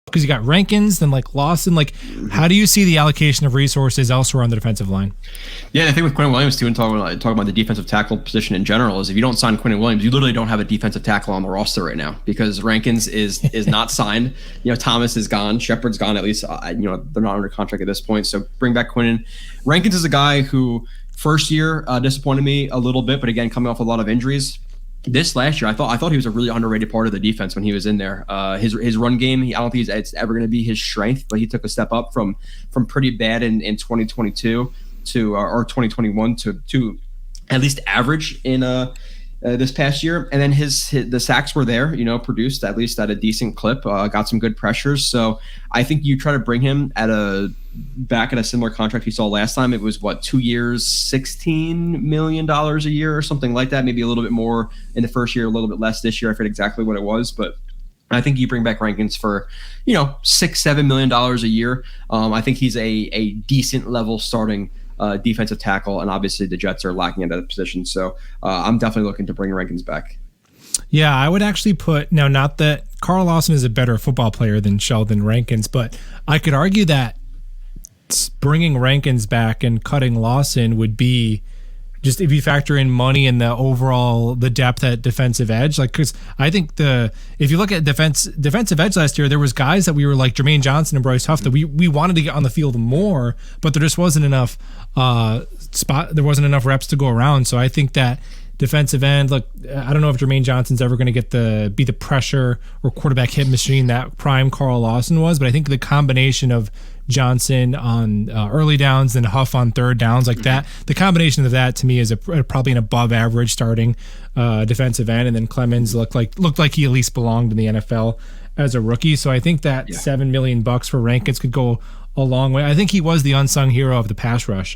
because you got Rankins, then like Lawson. Like, how do you see the allocation of resources elsewhere on the defensive line? Yeah, and I think with Quinnen Williams too, and talking about the defensive tackle position in general, is if you don't sign Quinnen Williams, you literally don't have a defensive tackle on the roster right now because Rankins is not signed. Thomas is gone, Shepard's gone. At least they're not under contract at this point. So bring back Quinnen. Rankins is a guy who first year disappointed me a little bit, but again coming off a lot of injuries. This last year, I thought he was a really underrated part of the defense when he was in there. His run game, I don't think it's ever going to be his strength, but he took a step up from pretty bad in 2022 to or 2021 to at least average in this past year. And then the sacks were there, produced at least at a decent clip, got some good pressures. So I think you try to bring him back at a similar contract he saw last time. It was 2 years, $16 million a year or something like that. Maybe a little bit more in the first year, a little bit less this year. I forget exactly what it was, but I think you bring back Rankins for, $6-7 million a year. I think he's a decent level starting defensive tackle, and obviously the Jets are lacking at that position. So I'm definitely looking to bring Rankins back. Yeah, I would actually not that Carl Lawson is a better football player than Sheldon Rankins, but I could argue that bringing Rankins back and cutting Lawson would be just, if you factor in money and the depth at defensive edge, because I think if you look at defensive edge last year, there was guys that we were like Jermaine Johnson and Bryce Huff that we wanted to get on the field more, but there just wasn't enough there wasn't enough reps to go around. So I think that defensive end, look, I don't know if Jermaine Johnson's ever going to be the pressure or quarterback hit machine that prime Carl Lawson was, but I think the combination of Johnson on early downs and Huff on third downs like that, the combination of that to me is probably an above average starting defensive end. And then Clemens looked like he at least belonged in the NFL as a rookie. So I think that $7 million for Rankins could go a long way. I think he was the unsung hero of the pass rush